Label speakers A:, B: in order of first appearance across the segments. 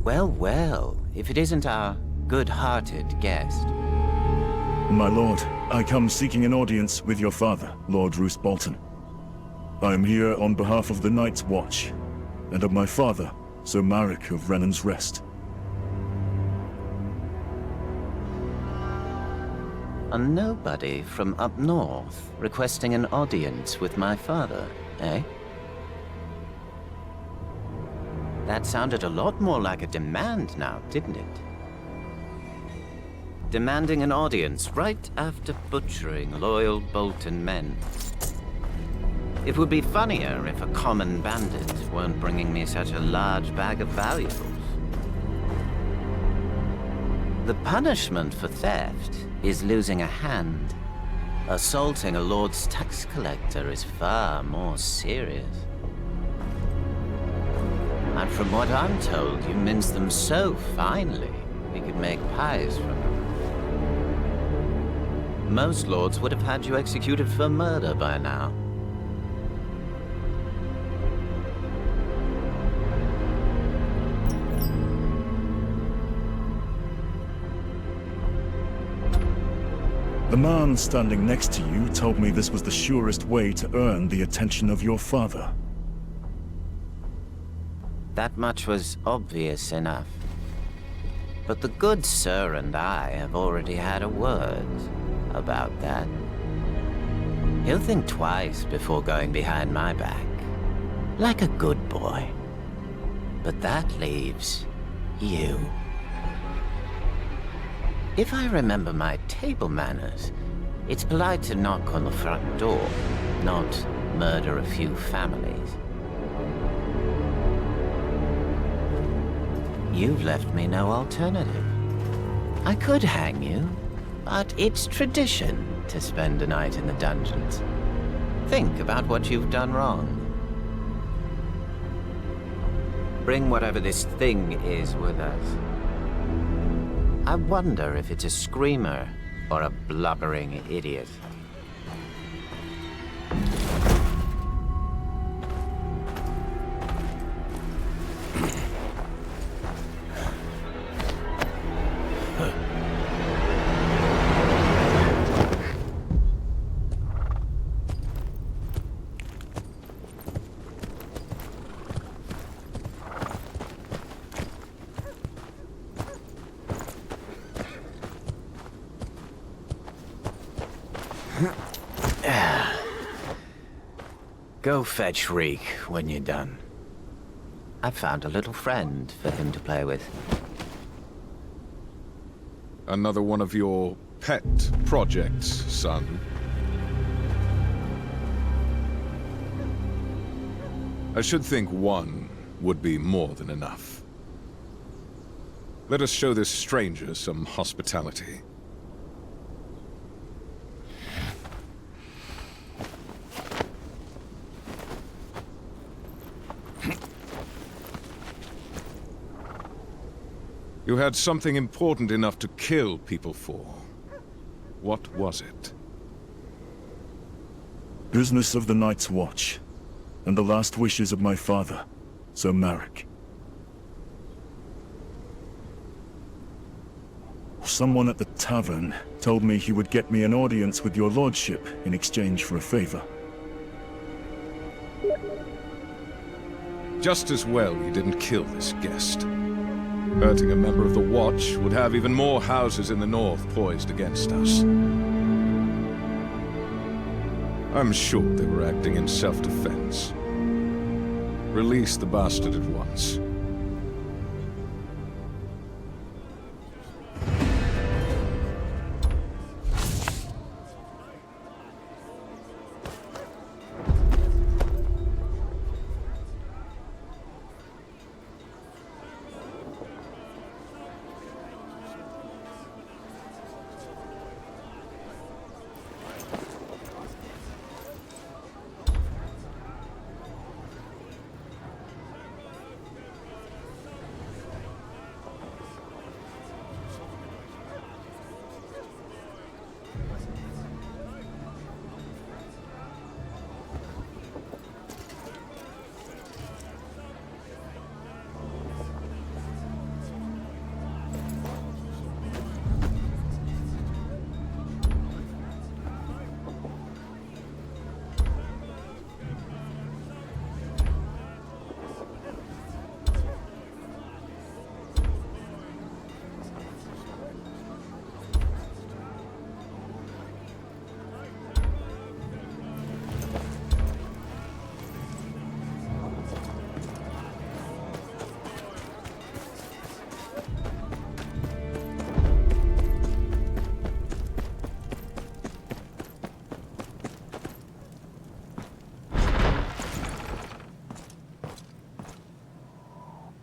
A: Well, well, if it isn't our good-hearted guest.
B: My lord, I come seeking an audience with your father, Lord Roose Bolton. I am here on behalf of the Night's Watch, and of my father, Sir Marek of Renan's Rest.
A: A nobody from up north requesting an audience with my father, eh? That sounded a lot more like a demand now, didn't it? Demanding an audience right after butchering loyal Bolton men. It would be funnier if a common bandit weren't bringing me such a large bag of valuables. The punishment for theft is losing a hand. Assaulting a lord's tax collector is far more serious. And from what I'm told, you mince them so finely, we could make pies from them. Most lords would have had you executed for murder by now.
B: The man standing next to you told me this was the surest way to earn the attention of your father.
A: That much was obvious enough. But the good sir and I have already had a word about that. He'll think twice before going behind my back, like a good boy. But that leaves you. If I remember my table manners, it's polite to knock on the front door, not murder a few families. You've left me no alternative. I could hang you, but it's tradition to spend a night in the dungeons. Think about what you've done wrong. Bring whatever this thing is with us. I wonder if it's a screamer or a blubbering idiot. Go fetch Reek when you're done. I found a little friend for him to play with.
C: Another one of your pet projects, son. I should think one would be more than enough. Let us show this stranger some hospitality. You had something important enough to kill people for. What was it?
B: Business of the Night's Watch, and the last wishes of my father, Sir Marek. Someone at the tavern told me he would get me an audience with your lordship in exchange for a favor.
C: Just as well you didn't kill this guest. Hurting a member of the Watch would have even more houses in the north poised against us. I'm sure they were acting in self-defense. Release the bastard at once.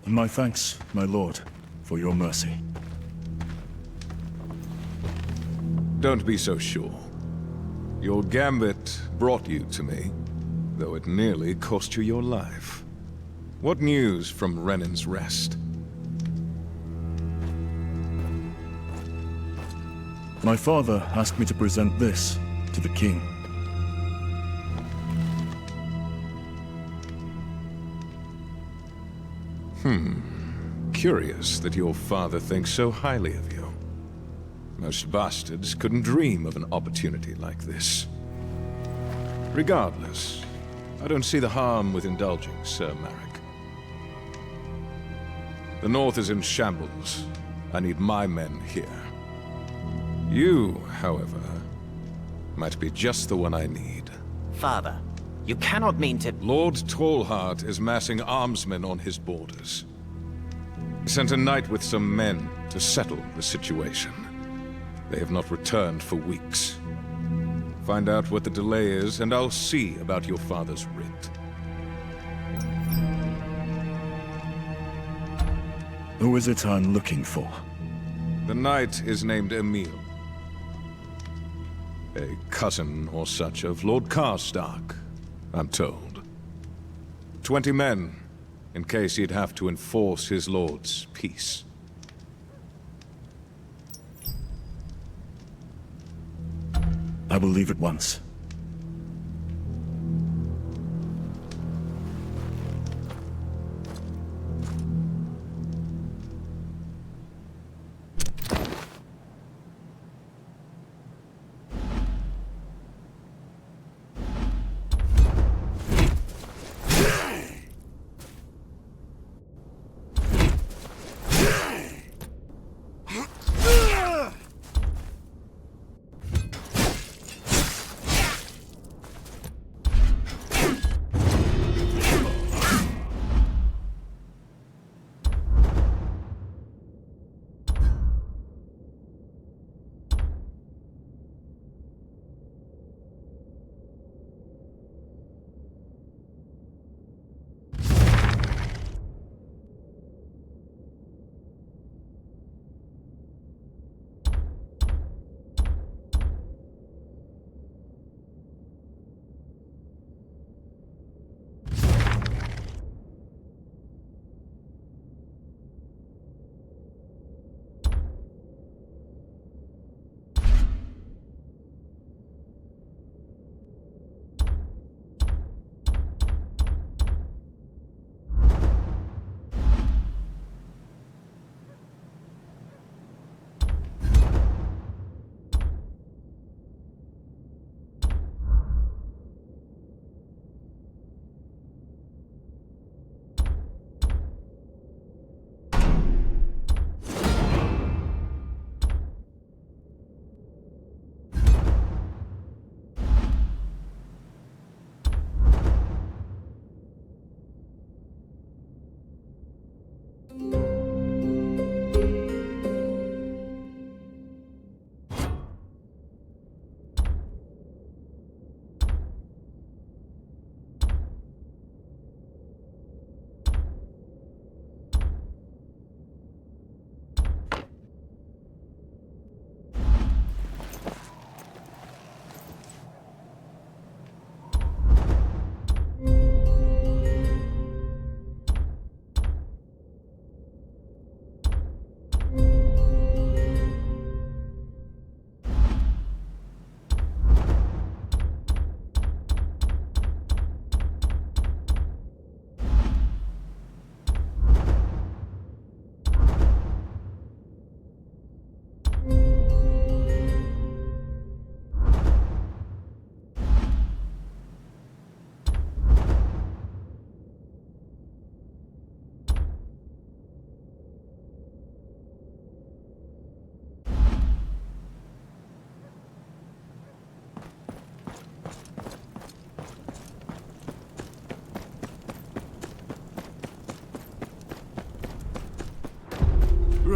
B: My thanks, my lord, for your mercy.
C: Don't be so sure. Your gambit brought you to me, though it nearly cost you your life. What news from Renan's Rest?
B: My father asked me to present this to the king.
C: Curious that your father thinks so highly of you. Most bastards couldn't dream of an opportunity like this. Regardless, I don't see the harm with indulging, Sir Marek. The North is in shambles. I need my men here. You, however, might be just the one I need.
A: Father, you cannot mean to...
C: Lord Tallheart is massing armsmen on his borders. He sent a knight with some men to settle the situation. They have not returned for weeks. Find out what the delay is, and I'll see about your father's writ.
B: Who is it I'm looking for?
C: The knight is named Emil. A cousin or such of Lord Karstark, I'm told. 20 men, in case he'd have to enforce his lord's peace.
B: I will leave at once.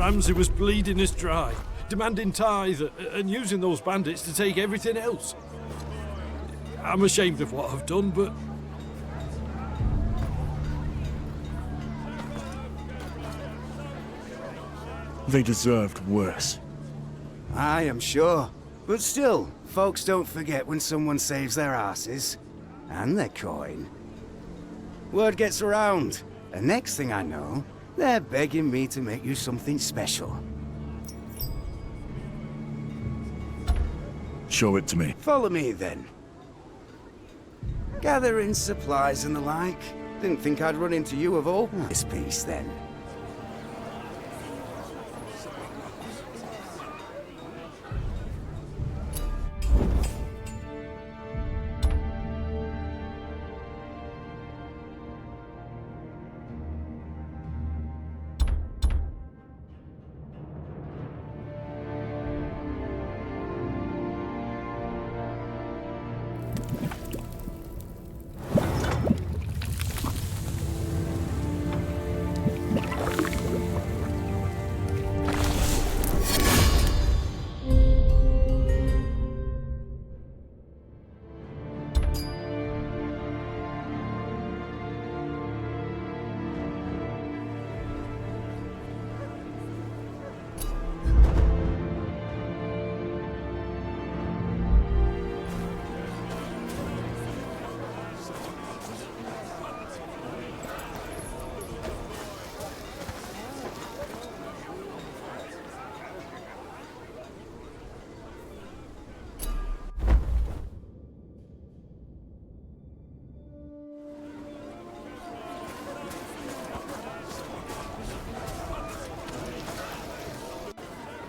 D: Ramsay was bleeding us dry, demanding tithe and using those bandits to take everything else. I'm ashamed of what I've done, but...
B: They deserved worse.
E: I am sure. But still, folks don't forget when someone saves their asses. And their coin. Word gets around, and next thing I know, they're begging me to make you something special.
B: Show it to me.
E: Follow me, then. Gathering supplies and the like. Didn't think I'd run into you of all. This piece, then.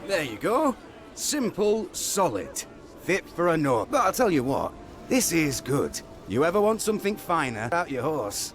E: There you go. Simple, solid. Fit for a Nord. But I'll tell you what, this is good. You ever want something finer out your horse?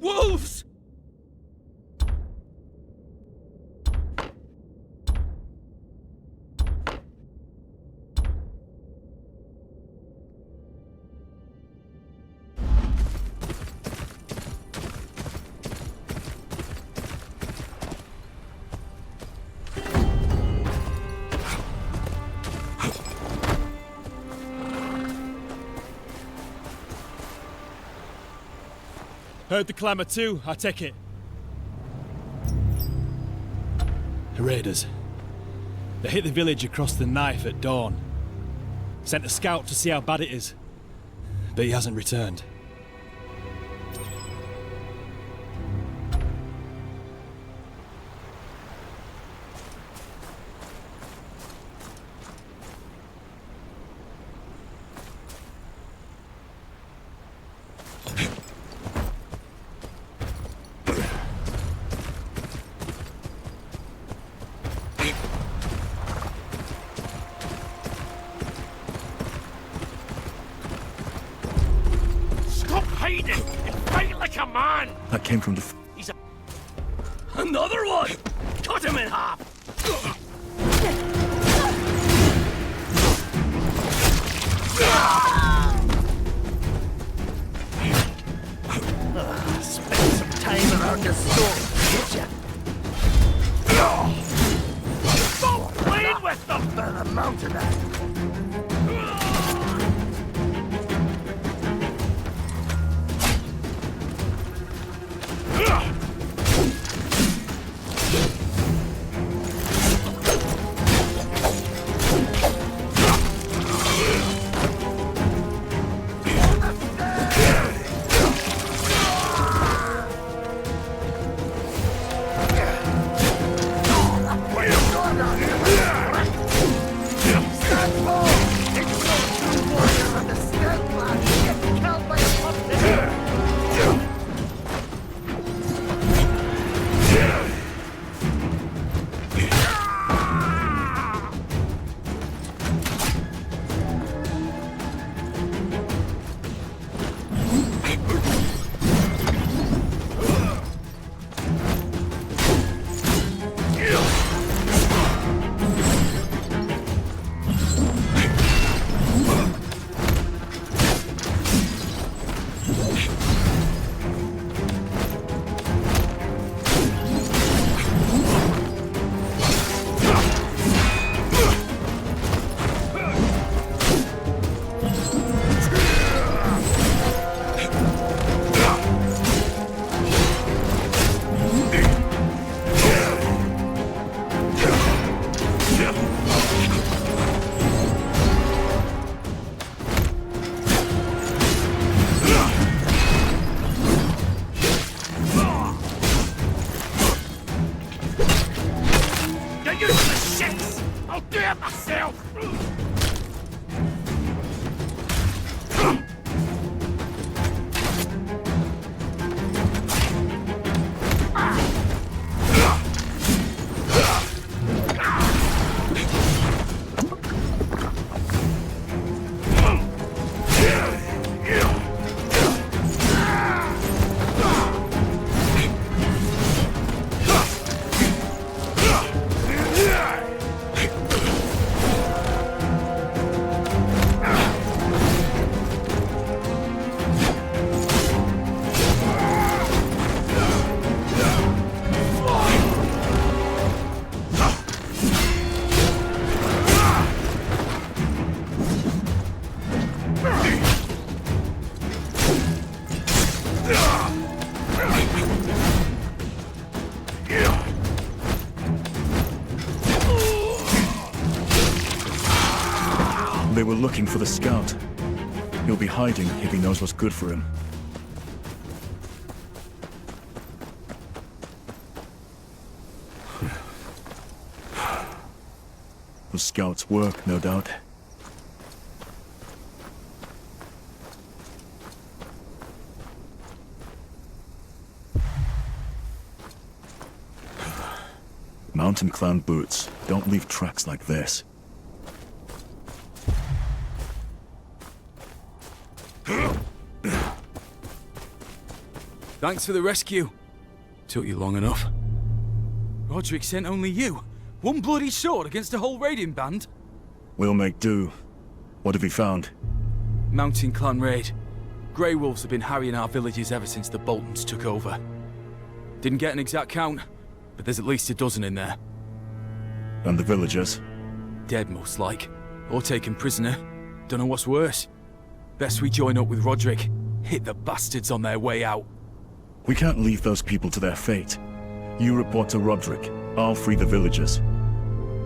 D: Wolves!
F: Heard the clamour too, I take it. Raiders. They hit the village across the knife at dawn. Sent a scout to see how bad it is, but he hasn't returned.
B: That came from the...
G: He's a... Another one! Cut him in half! Spend some time around the store, did ya? Stop playing with them! By the mountain that.
B: They were looking for the scout. He'll be hiding if he knows what's good for him. The scout's work, no doubt. Mountain clan boots don't leave tracks like this.
H: Thanks for the rescue. Took you long enough. Roderick sent only you? One bloody sword against a whole raiding band?
B: We'll make do. What have you found?
H: Mountain clan raid. Grey Wolves have been harrying our villages ever since the Boltons took over. Didn't get an exact count, but there's at least a dozen in there.
B: And the villagers?
H: Dead, most like. Or taken prisoner. Don't know what's worse. Best we join up with Roderick. Hit the bastards on their way out.
B: We can't leave those people to their fate. You report to Roderick. I'll free the villagers.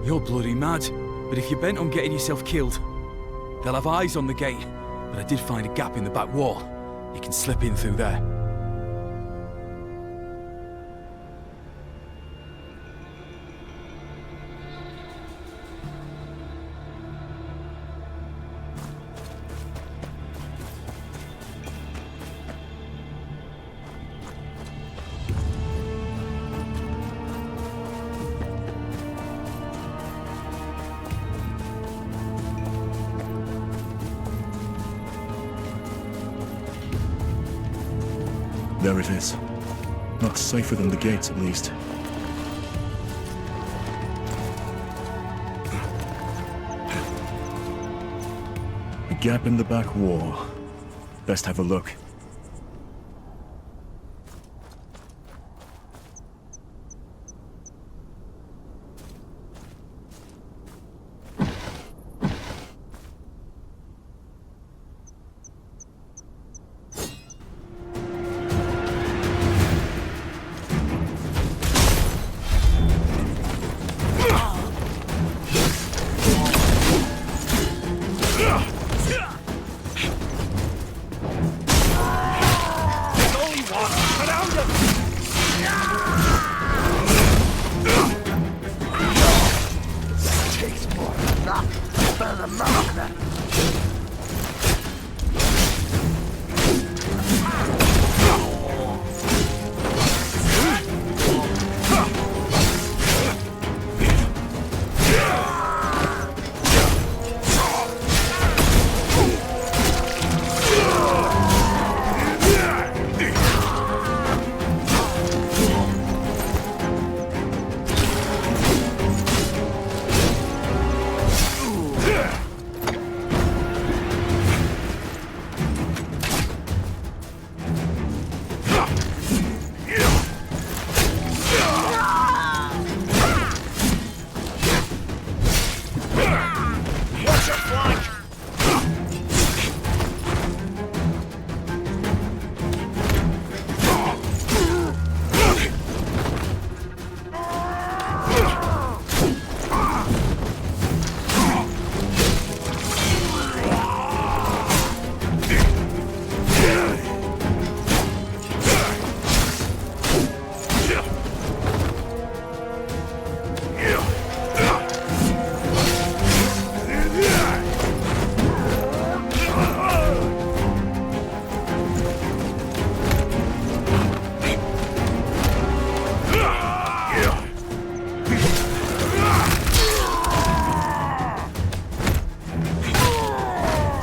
H: You're bloody mad. But if you're bent on getting yourself killed, they'll have eyes on the gate. But I did find a gap in the back wall. You can slip in through there.
B: There it is. Not safer than the gates, at least. A gap in the back wall. Best have a look.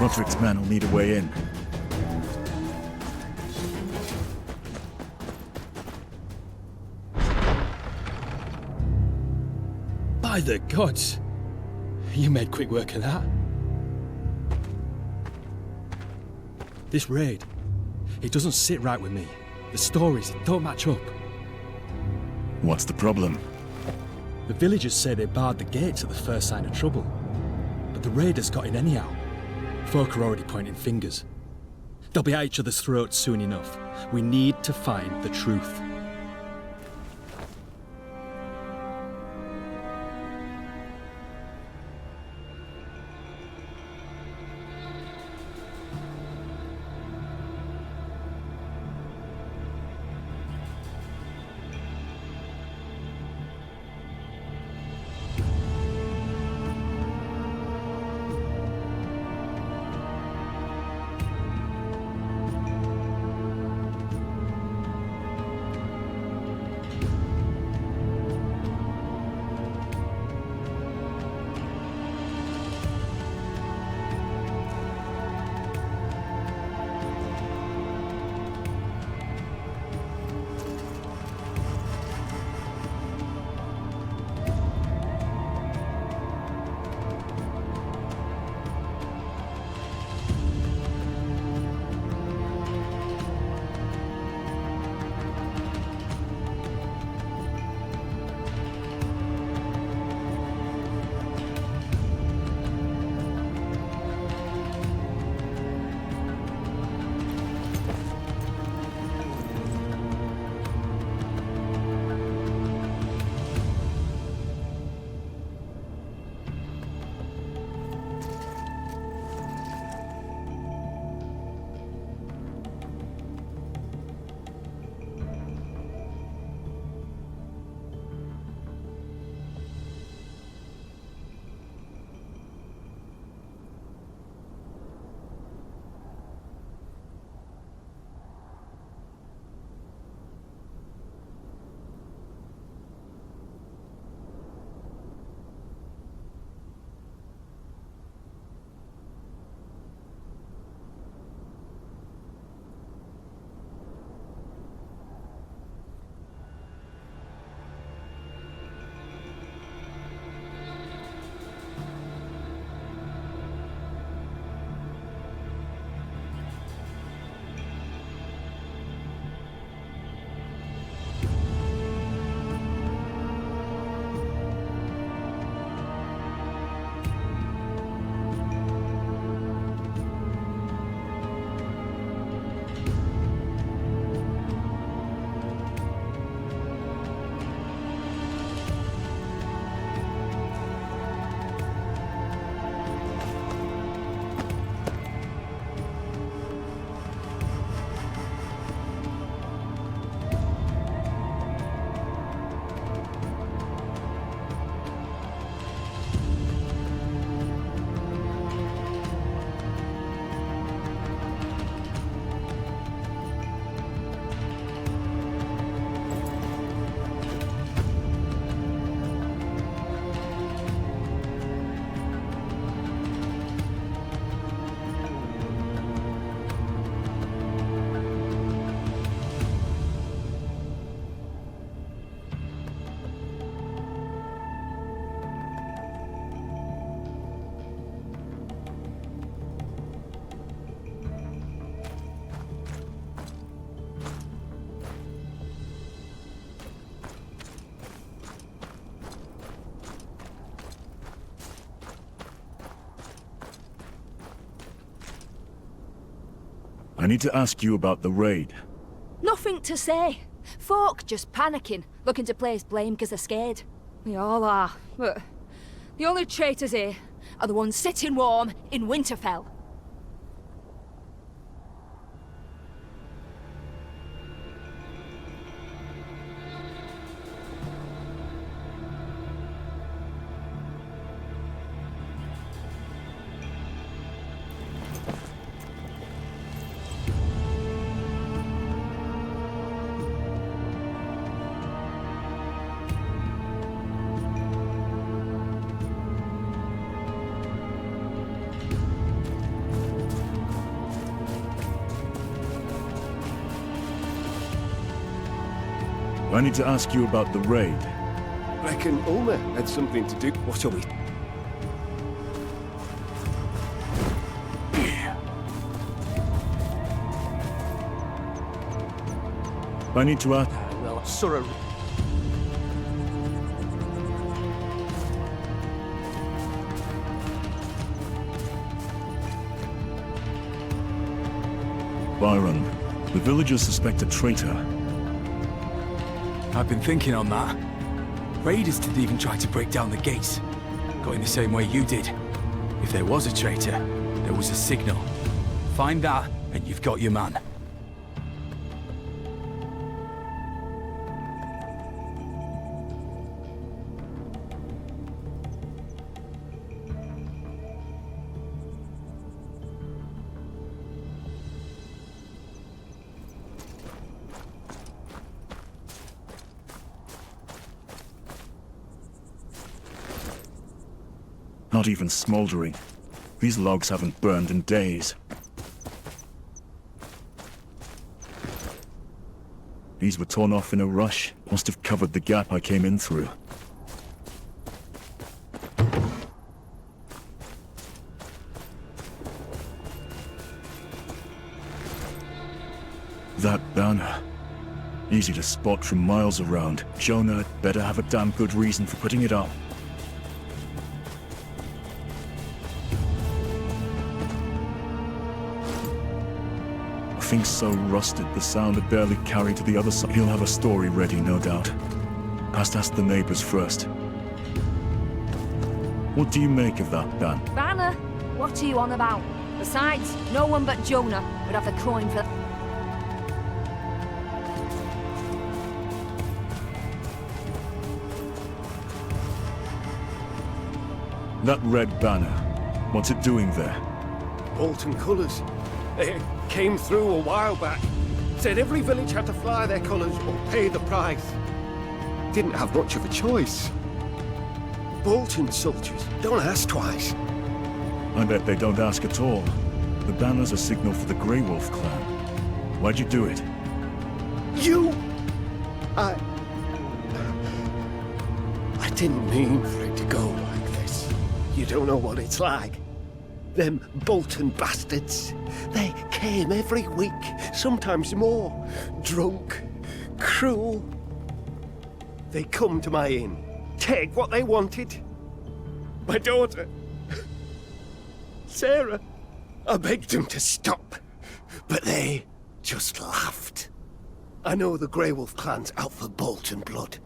B: Roderick's men will need a way in.
F: By the gods! You made quick work of that. This raid, it doesn't sit right with me. The stories don't match up.
B: What's the problem?
F: The villagers say they barred the gates at the first sign of trouble. But the raiders got in anyhow. Folk are already pointing fingers. They'll be at each other's throats soon enough. We need to find the truth.
B: I need to ask you about the raid.
I: Nothing to say. Folk just panicking, looking to place blame because they're scared. We all are, but the only traitors here are the ones sitting warm in Winterfell.
B: I need to ask you about the raid.
J: Reckon Ulmer had something to do. What are we?
B: I need to ask...
J: Well, sorry.
B: Byron, the villagers suspect a traitor.
H: I've been thinking on that. Raiders didn't even try to break down the gates. Going the same way you did. If there was a traitor, there was a signal. Find that, and you've got your man.
B: Not even smoldering. These logs haven't burned in days. These were torn off in a rush. Must have covered the gap I came in through. That banner. Easy to spot from miles around. Jonah had better have a damn good reason for putting it up. Thing's so rusted, the sound had barely carried to the other side. He'll have a story ready, no doubt. Best ask the neighbors first. What do you make of that, Dan?
I: Banner? What are you on about? Besides, no one but Jonah would have the coin for...
B: That red banner, what's it doing there?
J: Bolton colours. They came through a while back. Said every village had to fly their colours or pay the price. Didn't have much of a choice. Bolton soldiers don't ask twice.
B: I bet they don't ask at all. The banner's a signal for the Grey Wolf clan. Why'd you do it?
J: You... I didn't mean for it to go like this. You don't know what it's like. Them Bolton bastards. They came every week, sometimes more. Drunk, cruel. They come to my inn, take what they wanted. My daughter, Sarah. I begged them to stop, but they just laughed. I know the Grey Wolf clan's out for Bolton blood.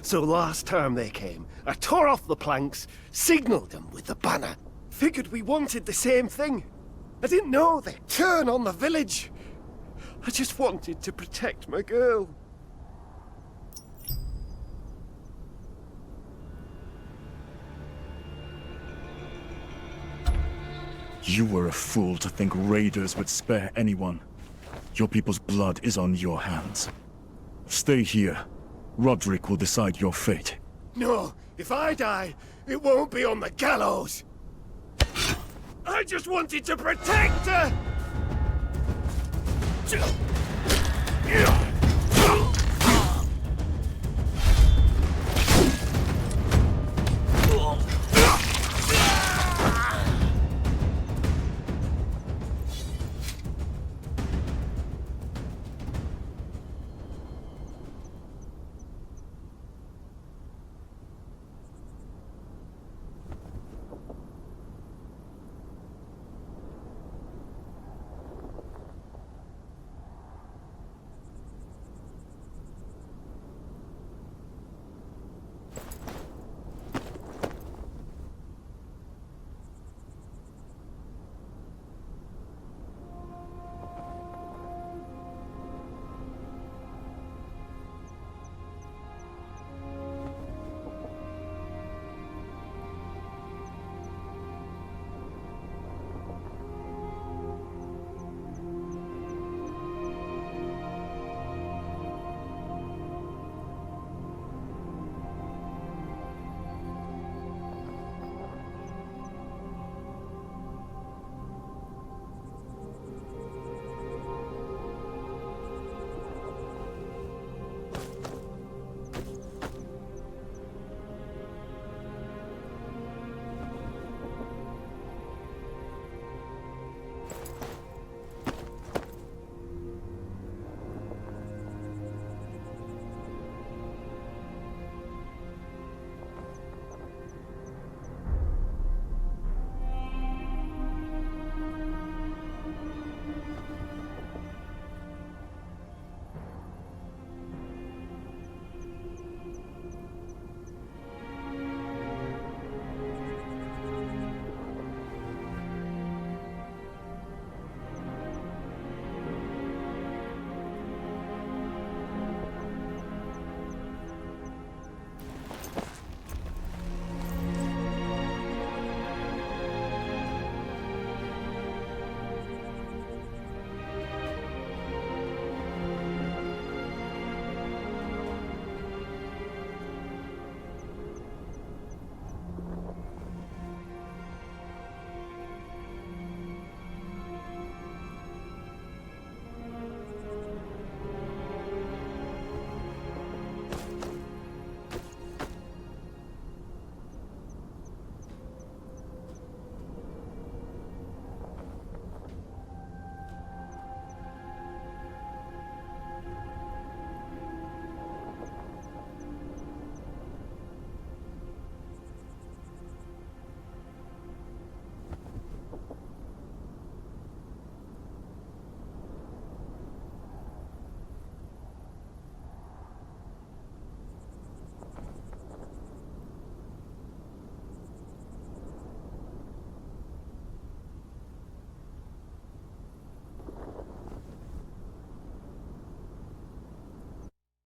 J: So last time they came, I tore off the planks, signalled them with the banner. Figured we wanted the same thing. I didn't know they'd turn on the village. I just wanted to protect my girl.
B: You were a fool to think raiders would spare anyone. Your people's blood is on your hands. Stay here. Roderick will decide your fate.
J: No, if I die, it won't be on the gallows. I just wanted to protect her!